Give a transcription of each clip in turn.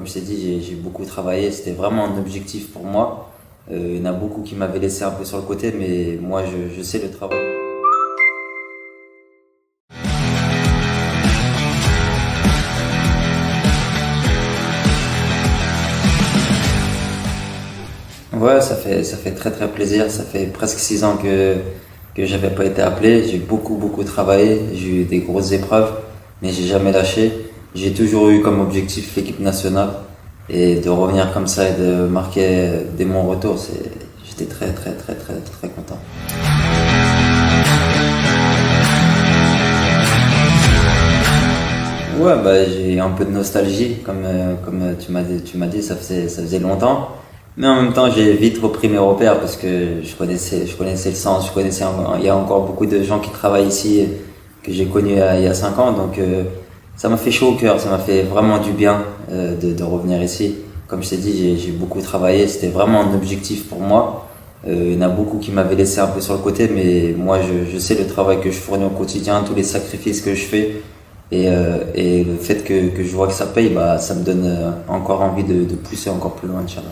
Comme je t'ai dit, j'ai beaucoup travaillé, c'était vraiment un objectif pour moi. Il y en a beaucoup qui m'avaient laissé un peu sur le côté, mais moi je sais le travail. Ouais, ça fait très très plaisir. Ça fait presque 6 ans que j'avais pas été appelé. J'ai beaucoup travaillé. J'ai eu des grosses épreuves, mais j'ai jamais lâché. J'ai toujours eu comme objectif l'équipe nationale et de revenir comme ça et de marquer dès mon retour. J'étais très content. Ouais, bah j'ai un peu de nostalgie, comme tu m'as dit, ça faisait longtemps. Mais en même temps, j'ai vite repris mes repères parce que je connaissais le sens, il y a encore beaucoup de gens qui travaillent ici que j'ai connus il y a 5 ans, donc ça m'a fait chaud au cœur, ça m'a fait vraiment du bien de revenir ici. Comme je t'ai dit, j'ai beaucoup travaillé, c'était vraiment un objectif pour moi. Il y en a beaucoup qui m'avaient laissé un peu sur le côté, mais moi je sais le travail que je fournis au quotidien, tous les sacrifices que je fais. Et le fait que je vois que ça paye, bah, ça me donne encore envie de pousser encore plus loin, Inch'Allah.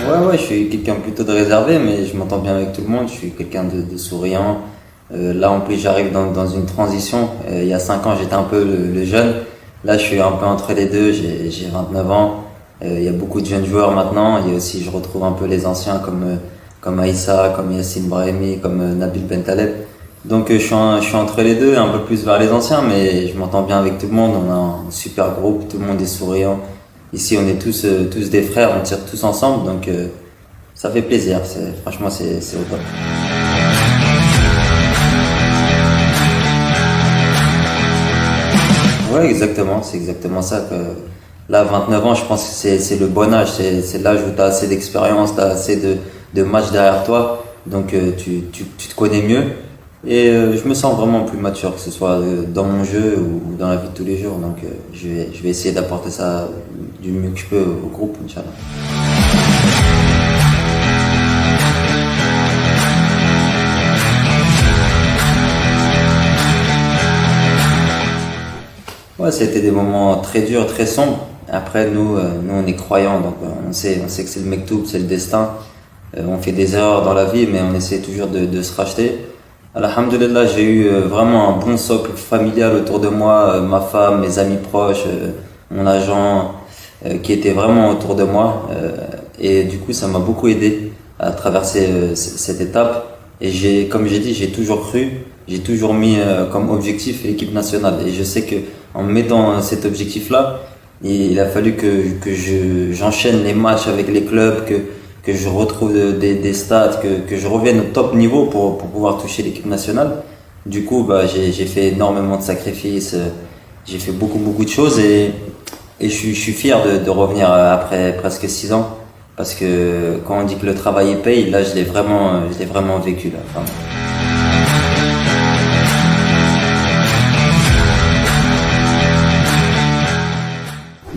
Ouais, je suis quelqu'un plutôt de réservé, mais je m'entends bien avec tout le monde. Je suis quelqu'un de souriant. Là, en plus, j'arrive dans une transition. Il y a 5 ans, j'étais un peu le jeune. Là, je suis un peu entre les deux. J'ai 29 ans. Il y a beaucoup de jeunes joueurs maintenant. Il y a aussi, je retrouve un peu les anciens comme Aïssa, comme Yassine Brahimi, comme Nabil Bentaleb. Donc, je suis entre les deux, un peu plus vers les anciens, mais je m'entends bien avec tout le monde. On a un super groupe. Tout le monde est souriant. Ici, on est tous des frères, on tire tous ensemble, donc ça fait plaisir. Franchement, c'est au top. Ouais, exactement, c'est exactement ça. Là, 29 ans, je pense que c'est le bon âge. C'est l'âge où tu as assez d'expérience, tu as assez de matchs derrière toi, donc tu te connais mieux. Et je me sens vraiment plus mature, que ce soit dans mon jeu ou dans la vie de tous les jours. Donc je vais essayer d'apporter ça du mieux que je peux au groupe, Inch'Allah. Ouais, c'était des moments très durs, très sombres. Après, nous on est croyants, donc on sait que c'est le mektoub, c'est le destin. On fait des erreurs dans la vie, mais on essaie toujours de se racheter. Alhamdulillah, j'ai eu vraiment un bon socle familial autour de moi, ma femme, mes amis proches, mon agent, qui était vraiment autour de moi. Et du coup, ça m'a beaucoup aidé à traverser cette étape. Et comme j'ai dit, j'ai toujours cru, j'ai toujours mis comme objectif l'équipe nationale. Et je sais que en mettant cet objectif-là, il a fallu j'enchaîne les matchs avec les clubs, que je retrouve des stats, que je revienne au top niveau pour pouvoir toucher l'équipe nationale. Du coup, bah, j'ai fait énormément de sacrifices, j'ai fait beaucoup de choses et je suis fier de revenir après presque 6 ans. Parce que quand on dit que le travail paye, là je l'ai vraiment vécu là. Enfin,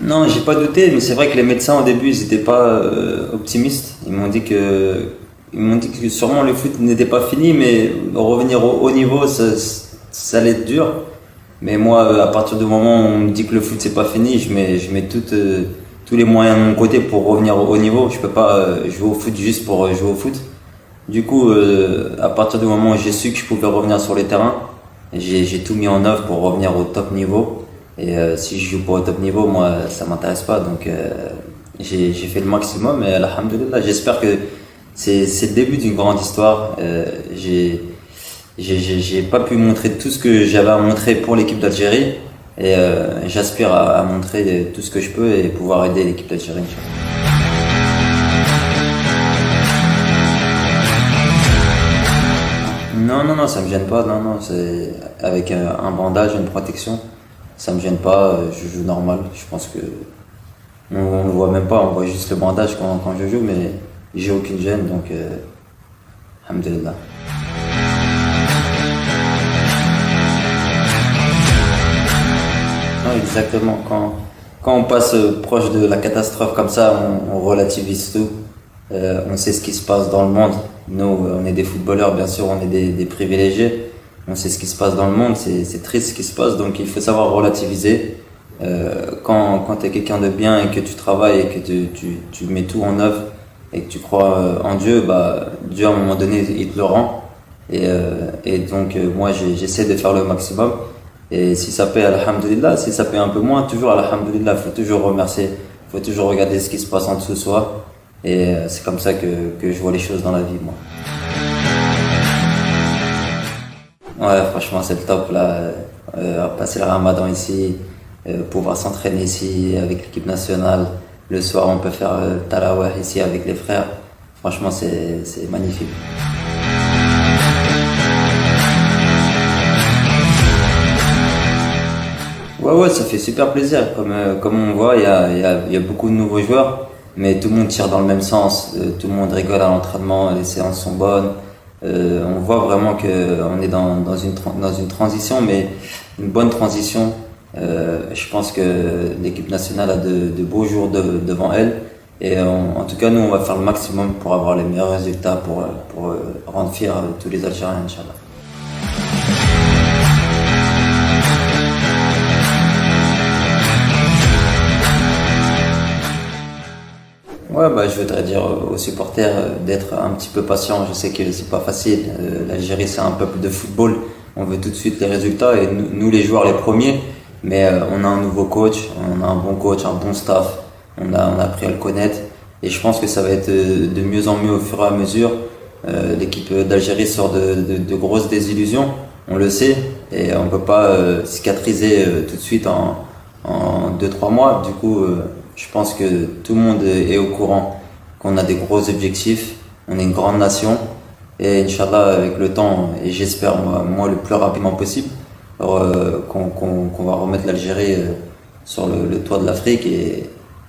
non, j'ai pas douté, mais c'est vrai que les médecins au début ils étaient pas optimistes. Ils m'ont dit que sûrement le foot n'était pas fini, mais revenir au haut niveau ça allait être dur. Mais moi, à partir du moment où on me dit que le foot c'est pas fini, je mets tous les moyens de mon côté pour revenir au haut niveau. Je peux pas jouer au foot juste pour jouer au foot. Du coup, à partir du moment où j'ai su que je pouvais revenir sur les terrains, j'ai tout mis en œuvre pour revenir au top niveau. Et si je joue pas au top niveau, moi, ça m'intéresse pas. Donc, j'ai fait le maximum. Et alhamdoulilah, j'espère que c'est le début d'une grande histoire. J'ai pas pu montrer tout ce que j'avais à montrer pour l'équipe d'Algérie. Et j'aspire à montrer tout ce que je peux et pouvoir aider l'équipe d'Algérie, Inch'Allah. Non, ça me gêne pas. Non, c'est avec un bandage, une protection. Ça me gêne pas. Je joue normal. Je pense que on le voit même pas. On voit juste le bandage quand je joue, mais j'ai aucune gêne. Donc, alhamdulillah. Non, exactement. Quand on passe proche de la catastrophe comme ça, on relativise tout. On sait ce qui se passe dans le monde. Nous, on est des footballeurs, bien sûr, on est des privilégiés. On sait ce qui se passe dans le monde, c'est triste ce qui se passe, donc il faut savoir relativiser. Quand tu es quelqu'un de bien et que tu travailles et que tu mets tout en œuvre et que tu crois en Dieu, bah, Dieu à un moment donné il te le rend. Et donc moi j'essaie de faire le maximum. Et si ça paie, alhamdoulilah, si ça paie un peu moins, toujours alhamdoulilah, faut toujours remercier, faut toujours regarder ce qui se passe en dessous de soi. Et c'est comme ça que je vois les choses dans la vie, moi. Ouais, franchement, c'est le top là. Passer le ramadan ici, pouvoir s'entraîner ici avec l'équipe nationale. Le soir, on peut faire tarawih ici avec les frères. Franchement, c'est magnifique. Ouais, ça fait super plaisir. Comme on voit, il y a beaucoup de nouveaux joueurs, mais tout le monde tire dans le même sens. Tout le monde rigole à l'entraînement, les séances sont bonnes. On voit vraiment que on est dans une transition, mais une bonne transition. Je pense que l'équipe nationale a de beaux jours devant elle. Et en tout cas, nous, on va faire le maximum pour avoir les meilleurs résultats, pour rendre fiers tous les Algériens, Inch'Allah. Ouais, bah, je voudrais dire aux supporters d'être un petit peu patients. Je sais que c'est pas facile. L'Algérie, c'est un peuple de football. On veut tout de suite les résultats et nous les joueurs, les premiers. Mais on a un nouveau coach, on a un bon coach, un bon staff. On a appris à le connaître. Et je pense que ça va être de mieux en mieux au fur et à mesure. L'équipe d'Algérie sort de grosses désillusions. On le sait. Et on peut pas cicatriser tout de suite en 2-3 mois. Du coup, je pense que tout le monde est au courant qu'on a des gros objectifs, on est une grande nation et Inch'Allah avec le temps et j'espère moi le plus rapidement possible qu'on va remettre l'Algérie sur le toit de l'Afrique et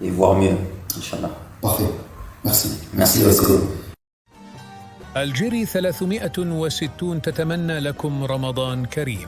voir mieux, Inch'Allah. Parfait. Merci. Merci beaucoup. الجيري 360 تتمنى لكم رمضان كريم.